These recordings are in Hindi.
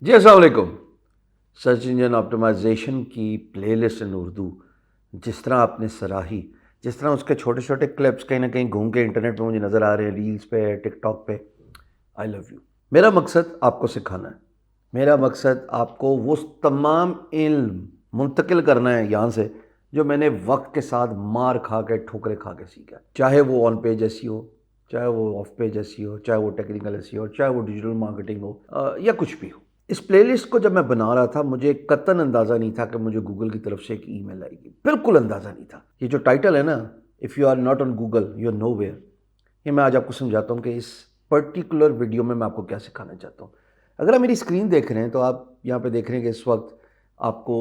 जी अस्सलाम वालेकुम। सर्च इंजन ऑप्टिमाइजेशन की प्लेलिस्ट इन उर्दू जिस तरह आपने सराही, जिस तरह उसके छोटे छोटे क्लिप्स कहीं ना कहीं घूम के इंटरनेट पे मुझे नज़र आ रहे हैं, रील्स पे, टिकटॉक पे। I love you. मेरा मकसद आपको सिखाना है। मेरा मकसद आपको वो तमाम इल्म मुंतकिल करना है यहाँ से जो मैंने वक्त के साथ मार खा के, ठोकरे खा के सीखा। चाहे वो ऑन पेज ऐसी हो, चाहे वो ऑफ पेज ऐसी हो, चाहे वो टेक्निकल ऐसी हो, चाहे वो डिजिटल मार्केटिंग हो, या कुछ भी हो। इस प्लेलिस्ट को जब मैं बना रहा था, मुझे कतई अंदाज़ा नहीं था कि मुझे गूगल की तरफ से एक ईमेल आएगी। बिल्कुल अंदाज़ा नहीं था। ये जो टाइटल है ना, if you are not on Google you are nowhere, ये मैं आज आपको समझाता हूँ कि इस पर्टिकुलर वीडियो में मैं आपको क्या सिखाना चाहता हूँ। अगर आप मेरी स्क्रीन देख रहे हैं तो आप यहाँ पे देख रहे हैं कि इस वक्त आपको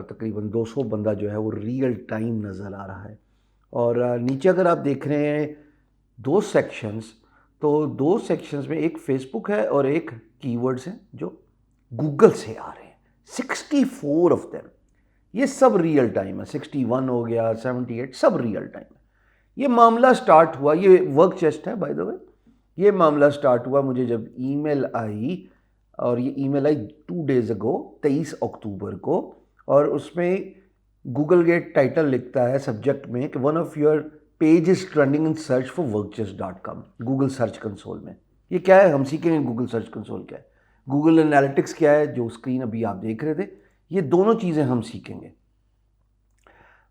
तकरीबन 200 बंदा जो है वो रियल टाइम नज़र आ रहा है। और नीचे अगर आप देख रहे हैं दो सेक्शंस, तो दो सेक्शंस में एक फेसबुक है और एक कीवर्ड्स हैं जो गूगल से आ रहे हैं। 64 ऑफ देम, ये सब रियल टाइम है। 61 हो गया, 78, सब रियल टाइम है। ये मामला स्टार्ट हुआ, ये वर्क चेस्ट है बाय द वे। ये मामला स्टार्ट हुआ मुझे जब ईमेल आई, और ये ईमेल आई 2 डेज अगो, 23 अक्टूबर को। और उसमें गूगल गेट टाइटल लिखता है सब्जेक्ट में कि one of your page is trending in search for workchest.com, Google search console में। ये क्या है, हम सीखेंगे गूगल सर्च कंसोल क्या है, गूगल एनालिटिक्स क्या है, जो स्क्रीन अभी आप देख रहे थे। ये दोनों चीज़ें हम सीखेंगे।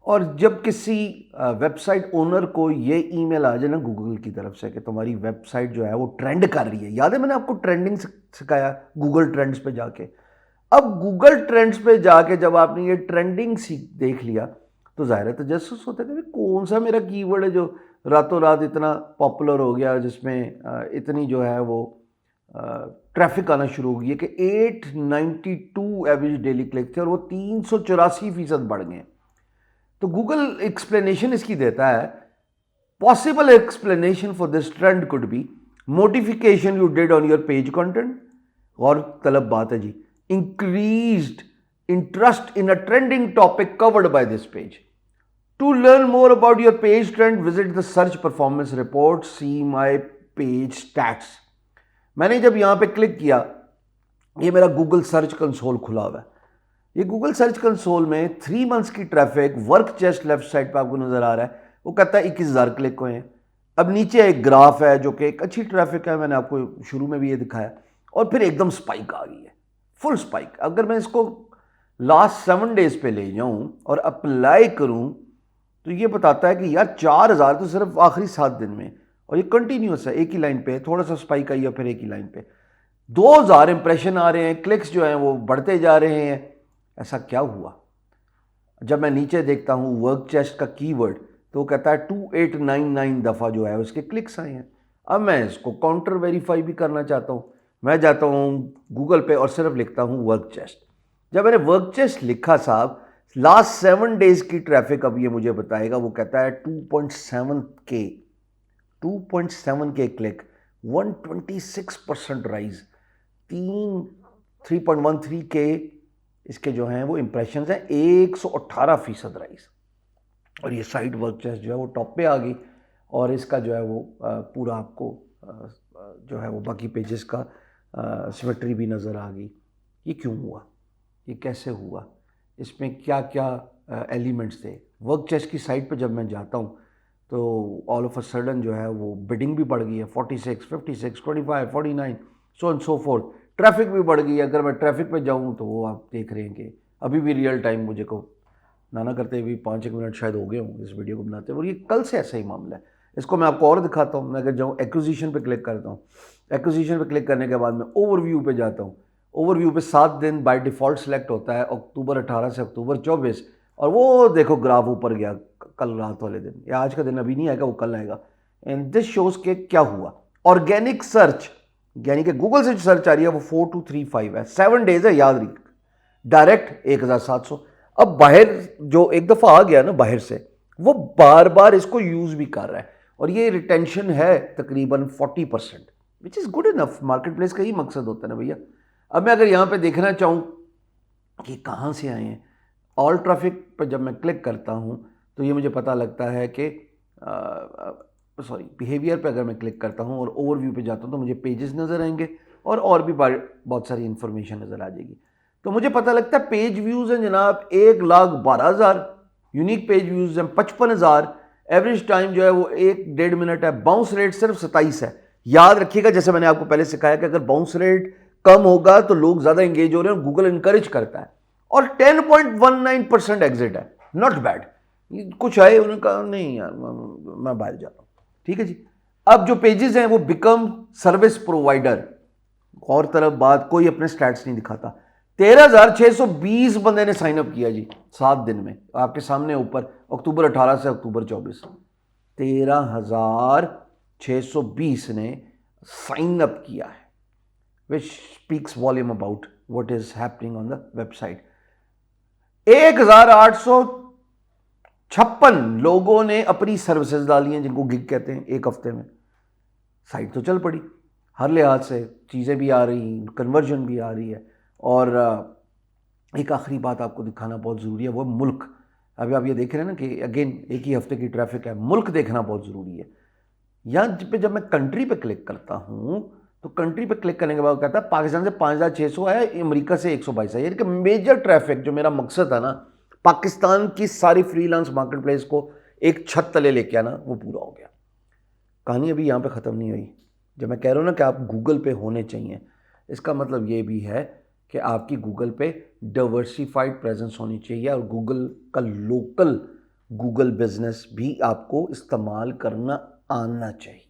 और जब किसी वेबसाइट ओनर को ये ईमेल आ जाए ना गूगल की तरफ से कि तुम्हारी वेबसाइट जो है वो ट्रेंड कर रही है, याद है मैंने आपको ट्रेंडिंग सिखाया गूगल ट्रेंड्स पे जाके। अब गूगल ट्रेंड्स पे जाके जब आपने ये ट्रेंडिंग देख लिया तो जाहिर है तजस्सुस होता है कि कौन सा मेरा कीवर्ड है जो रातों रात इतना पॉपुलर हो गया, जिसमें इतनी जो है वो ट्रैफिक आना शुरू हो गई है कि 892 एवरेज डेली क्लिक थे और वो 384% बढ़ गए। तो गूगल एक्सप्लेनेशन इसकी देता है, possible explanation for this trend could be modification you did on your page content, और तलब बात है जी, increased interest in a trending topic covered by this page. To learn more about your page trend visit the search performance report, see my page stats. मैंने जब यहां पे क्लिक किया, ये मेरा गूगल सर्च कंसोल खुला हुआ है। ये गूगल सर्च कंसोल में 3 मंथ्स की traffic work chest left side पे आपको नजर आ रहा है, वो कहता है 21,000 क्लिक हुए हैं। अब नीचे एक ग्राफ है जो कि एक अच्छी ट्रैफिक है, मैंने आपको शुरू में भी ये दिखाया, और फिर एकदम स्पाइक आ गई है, फुल स्पाइक। अगर मैं इसको लास्ट 7 डेज पे ले जाऊं और अप्लाई करूं तो ये बताता है कि यार 4,000 तो सिर्फ आखिरी 7 दिन में, और ये कंटिन्यूस है, एक ही लाइन पे, थोड़ा सा स्पाइक आई है फिर एक ही लाइन पे 2,000 इंप्रेशन आ रहे हैं, क्लिक्स जो हैं वो बढ़ते जा रहे हैं। ऐसा क्या हुआ? जब मैं नीचे देखता हूं वर्क चेस्ट का कीवर्ड तो वो कहता है 2899 दफ़ा जो है उसके क्लिक्स आए हैं। अब मैं इसको काउंटर वेरीफाई भी करना चाहता हूं, मैं जाता हूं गूगल पे और सिर्फ लिखता हूं वर्क चेस्ट। जब मैंने वर्क चेस्ट लिखा साहब, लास्ट 7 डेज की ट्रैफिक अब ये मुझे बताएगा, वो कहता है 2.7 के क्लिक, 126% राइज, 3.13 के इसके जो हैं वो इंप्रेशंस हैं, 118% राइज। और ये साइट वर्क चेस्ट जो है वो टॉप पे आ गई, और इसका जो है वो पूरा आपको जो है वो बाकी पेजेस का सिमेट्री भी नज़र आ गई। ये क्यों हुआ, ये कैसे हुआ, इसमें क्या क्या एलिमेंट्स थे? वर्क चेस्ट की साइट पे जब मैं जाता हूँ तो ऑल ऑफ अ सडन जो है वो बिडिंग भी बढ़ गई है, 46, 56, 25, 49, so and so fourth. Traffic भी बढ़ गई है। अगर मैं ट्रैफिक पे जाऊँ तो वो आप देख रहे हैं कि अभी भी रियल टाइम मुझे को ना करते हुए 5-1 मिनट शायद हो गए हों इस वीडियो को बनाते हैं, और ये कल से ऐसा ही मामला है। इसको मैं आपको और दिखाता हूँ। मैं अगर जाऊँ एक्विजिशन पे क्लिक करता हूँ, एक्विजिशन पे क्लिक करने के बाद मैं ओवरव्यू पे जाता हूँ। ओवरव्यू पे 7 दिन बाय डिफ़ॉल्ट सेलेक्ट होता है, अक्टूबर 18 से अक्टूबर 24, और वो देखो ग्राफ ऊपर गया कल रात वाले दिन, या आज का दिन अभी नहीं आएगा, वो कल आएगा। एंड दिस शोज के क्या हुआ, ऑर्गेनिक सर्च यानी कि गूगल से जो सर्च आ रही है वो 4235 है, 7 डेज है, याद रखिए। डायरेक्ट 1700। अब बाहर जो एक दफ़ा आ गया ना बाहर से, वो बार बार इसको यूज़ भी कर रहा है, और ये रिटेंशन है तकरीबन 40%, which is good enough. Market place का ही मकसद होता है ना भैया। अब मैं अगर यहाँ पे देखना चाहूँ कि कहाँ से आए हैं, ऑल ट्रैफिक पर जब मैं क्लिक करता हूँ तो ये मुझे पता लगता है कि बिहेवियर पे अगर मैं क्लिक करता हूँ और ओवरव्यू पे जाता हूँ तो मुझे पेजेस नज़र आएंगे, और भी बहुत सारी इन्फॉर्मेशन नज़र आ जाएगी। तो मुझे पता लगता है पेज व्यूज़ हैं जनाब 1,12,000, यूनिक पेज व्यूज़ हैं 55,000, एवरेज टाइम जो है वो 1-1.5 मिनट है, बाउंस रेट सिर्फ 27 है। याद रखिएगा, जैसे मैंने आपको पहले सिखाया कि अगर बाउंस रेट कम होगा तो लोग ज़्यादा इंगेज हो रहे हैं और गूगल इंकरेज करता है। और 10.19% एग्जिट है, नॉट बैड। कुछ आए, उन्होंने कहा नहीं यार मैं बाहर जा रहा हूँ, ठीक है जी। अब जो पेजेस हैं वो बिकम सर्विस प्रोवाइडर, और तरफ बात, कोई अपने स्टैट्स नहीं दिखाता। 13,620 बंदे ने साइन अप किया जी 7 दिन में, आपके सामने ऊपर, अक्टूबर 18 से अक्टूबर 24, 13,620 ने साइन अप किया है, which speaks volume about what is happening on the website. 1,856 लोगों ने अपनी सर्विसेज डाली हैं, जिनको गिग कहते हैं, एक हफ्ते में। साइट तो चल पड़ी, हर लिहाज से चीज़ें भी आ रही, कन्वर्जन भी आ रही है। और एक आखिरी बात आपको दिखाना बहुत ज़रूरी है, वो मुल्क। अभी आप ये देख रहे हैं ना कि अगेन एक ही हफ्ते की ट्रैफिक है, मुल्क देखना बहुत ज़रूरी है। यहाँ पे जब मैं कंट्री पे क्लिक करता हूँ तो कंट्री पे क्लिक करने के बाद कहता है पाकिस्तान से 5,600 आया, अमेरिका से 122 है। यानी कि मेजर ट्रैफिक, जो मेरा मकसद था ना पाकिस्तान की सारी फ्रीलांस मार्केट प्लेस को एक छत तले लेके आना, वो पूरा हो गया। कहानी अभी यहाँ पे ख़त्म नहीं हुई। जब मैं कह रहा हूँ ना कि आप गूगल पे होने चाहिए, इसका मतलब ये भी है कि आपकी गूगल पे डाइवर्सिफाइड प्रेजेंस होनी चाहिए, और गूगल का लोकल गूगल बिजनेस भी आपको इस्तेमाल करना आना चाहिए।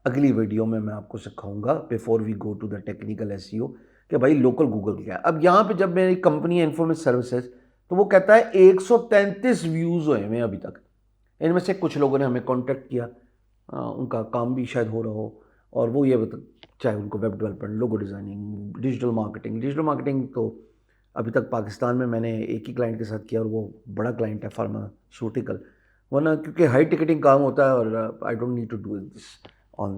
अगली वीडियो में मैं आपको सिखाऊंगा, before we go to the technical SEO, कि भाई लोकल गूगल क्या है। अब यहाँ पे जब मेरी कंपनी है इन्फॉर्मेशन सर्विसेज, तो वो कहता है 133 व्यूज़ हुए हैं अभी तक। इनमें से कुछ लोगों ने हमें कॉन्टेक्ट किया, उनका काम भी शायद हो रहा हो, और वो ये चाहे उनको web development, logo designing, digital marketing तो अभी तक पाकिस्तान में मैंने एक ही क्लाइंट के साथ किया, और वो बड़ा क्लाइंट है, फार्मास्यूटिकल। वरना क्योंकि हाई टिकटिंग काम होता है, और I don't need to do this on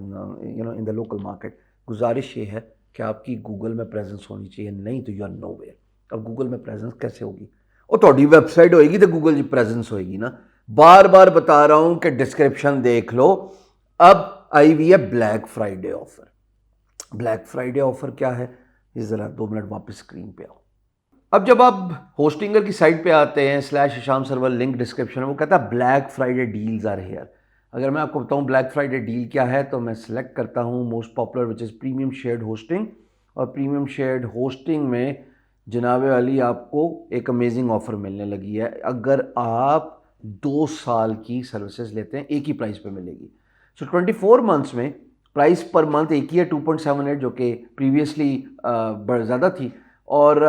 in the local market. गुजारिश ये है कि आपकी गूगल में प्रेजेंस होनी चाहिए, नहीं तो यू आर नो वेयर। अब गूगल में प्रेजेंस कैसे होगी? और थोड़ी वेबसाइट होएगी तो गूगल की प्रेजेंस होएगी ना। बार बार बता रहा हूं कि डिस्क्रिप्शन देख लो। अब आई हुई है black Friday offer. Black Friday offer क्या है, इस जरा 2 मिनट वापस स्क्रीन पे आओ। अब जब आप होस्टिंगर की साइट पे आते हैं, /हिशाम सर्वर, लिंक डिस्क्रिप्शन में, वो कहता है black Friday deals are here. अगर मैं आपको बताऊं ब्लैक फ्राइडे डील क्या है, तो मैं सिलेक्ट करता हूं most popular, which is premium shared hosting. और प्रीमियम शेयर्ड होस्टिंग में जनाब अली आपको एक अमेजिंग ऑफर मिलने लगी है। अगर आप 2 साल की सर्विसेज लेते हैं, एक ही प्राइस पे मिलेगी। सो 24 मंथ्स में प्राइस पर मंथ एक ही है, 2.78, जो कि प्रीवियसली ज़्यादा थी। और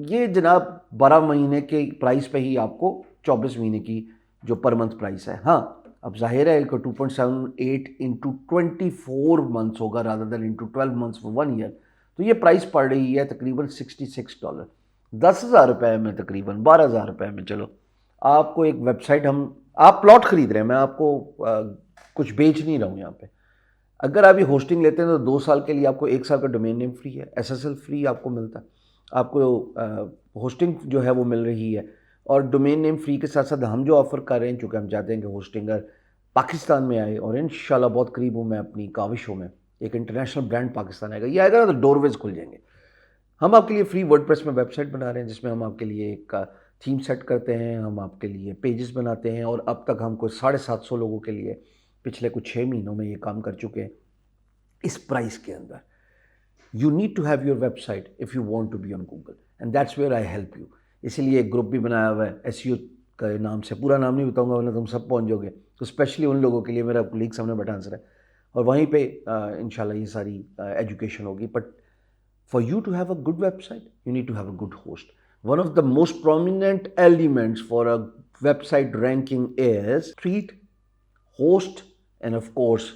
ये जनाब 12 महीने के प्राइस पे ही आपको 24 महीने की जो पर मंथ प्राइस है। हाँ, अब जाहिर है कि 2.78 इंटू 24 मंथ्स होगा, rather than into 12 months for 1 year. तो ये प्राइस पड़ रही है तकरीबन $66, 10,000 रुपये में, तकरीबन 12,000 रुपये में। चलो, आपको एक वेबसाइट, आप प्लॉट खरीद रहे हैं, मैं आपको कुछ बेच नहीं रहा हूँ यहाँ पे। अगर आप ये होस्टिंग लेते हैं तो 2 साल के लिए आपको 1 साल का डोमेन नेम फ्री है, SSL फ्री आपको मिलता है, आपको होस्टिंग जो है वो मिल रही है, और डोमेन नेम फ्री के साथ साथ हम जो ऑफ़र कर रहे हैं, चूँकि हम चाहते हैं कि होस्टिंगर पाकिस्तान में आए, और इंशाल्लाह बहुत करीब हूँ मैं अपनी काविशों में, एक इंटरनेशनल ब्रांड पाकिस्तान आएगा। ये आएगा ना तो डोरवेज खुल जाएंगे। हम आपके लिए फ्री वर्डप्रेस में वेबसाइट बना रहे हैं, जिसमें हम आपके लिए एक थीम सेट करते हैं, हम आपके लिए पेजेस बनाते हैं, और अब तक हम कुछ 750 लोगों के लिए पिछले कुछ 6 महीनों में ये काम कर चुके हैं इस प्राइस के अंदर। You need to have your website if you want to be on Google, and that's where I help you. इसीलिए एक ग्रुप भी बनाया हुआ है SEO का नाम से, पूरा नाम नहीं बताऊंगा वरना तुम सब पहुंच जाओगे। तो स्पेशली उन लोगों के लिए मेरा कोलीग सामने बैठा आंसर है, और वहीं पे इंशाल्लाह ये सारी एजुकेशन होगी। But for you to have a good website, you need to have a good host. One of the most prominent elements for a website ranking is street, host, and of course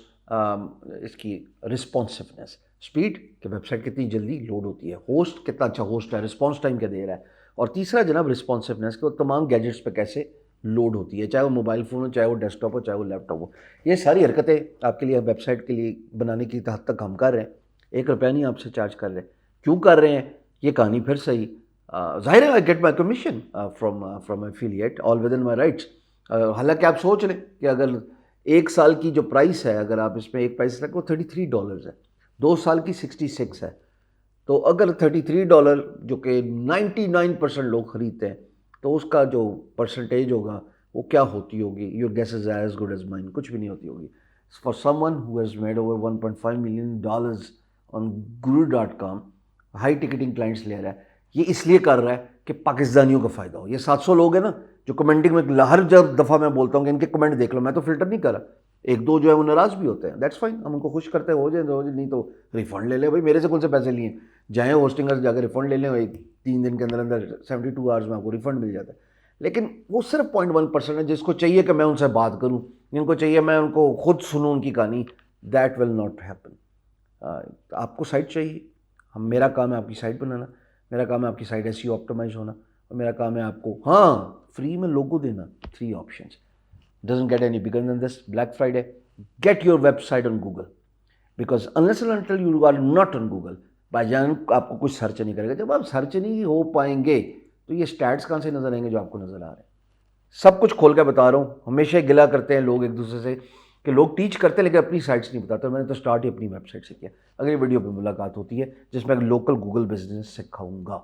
इसकी रिस्पॉन्सिवनेस, स्पीड, कि वेबसाइट कितनी जल्दी लोड होती है, होस्ट कितना अच्छा होस्ट है, रिस्पॉन्स टाइम क्या दे रहा है, और तीसरा जनाब रिस्पॉन्सिवनेस, कि वो तमाम गैजेट्स पे कैसे लोड होती है, चाहे वो मोबाइल फ़ोन हो, चाहे वो डेस्कटॉप हो, चाहे वो लैपटॉप हो। ये सारी हरकतें आपके लिए वेबसाइट के लिए बनाने की हद तक हम कर रहे हैं। 1 रुपया नहीं आपसे चार्ज कर रहे। क्यों कर रहे हैं, ये कहानी फिर सही, ज़ाहिर है I get my commission from affiliate, all with in my rights. हालांकि आप सोच लें कि अगर 1 साल की जो प्राइस है, अगर आप इसमें एक प्राइस रखें, वो $33 है, 2 साल की 66 है। तो अगर $33 जो कि 99% लोग खरीदते हैं, तो उसका जो परसेंटेज होगा वो क्या होती होगी? Your guess is as good as mine. कुछ भी नहीं होती होगी। For someone who has made over $1.5 million on guru.com, high ticketing clients ले रहा है। ये इसलिए कर रहा है कि पाकिस्तानियों का फ़ायदा हो। ये 700 लोग हैं ना जो कमेंटिंग में, हर जब दफ़ा मैं बोलता हूँ कि इनके कमेंट देख लो, मैं तो फिल्टर नहीं करा। एक दो जो है वो नाराज़ भी होते हैं, दैट्स फाइन, हम उनको खुश करते हैं, हो जाए, नहीं तो रिफंड ले ले भाई, मेरे से कौन से पैसे लिए, जाएँ होस्टिंग से जाकर रिफंड ले लें भाई, 3 दिन के अंदर अंदर 72 आवर्स में आपको रिफंड मिल जाता है। लेकिन वो सिर्फ 0.1% है जिसको चाहिए कि मैं उनसे बात करूँ, जिनको चाहिए मैं उनको खुद सुनूँ उनकी कहानी। That will not happen. आपको साइट चाहिए, मेरा काम है आपकी साइट बनाना, मेरा काम है आपकी साइट SEO ऑप्टिमाइज होना, और मेरा काम है आपको फ्री में लोगो देना। 3 options, doesn't get any bigger than this. Black Friday, get your website on Google, because unless and until you are not on Google, भाईजान आपको कुछ सर्च नहीं करेगा। जब आप सर्च नहीं हो पाएंगे तो ये स्टैट्स कहाँ से नजर आएंगे जो आपको नजर आ रहे हैं? सब कुछ खोल के बता रहा हूँ। हमेशा गिला करते हैं लोग एक दूसरे से कि लोग टीच करते हैं लेकिन अपनी साइट्स नहीं बताते। मैंने तो स्टार्ट ही अपनी वेबसाइट से किया। अगली वीडियो पे मुलाकात होती है जिसमें लोकल गूगल बिजनेस सिखाऊंगा।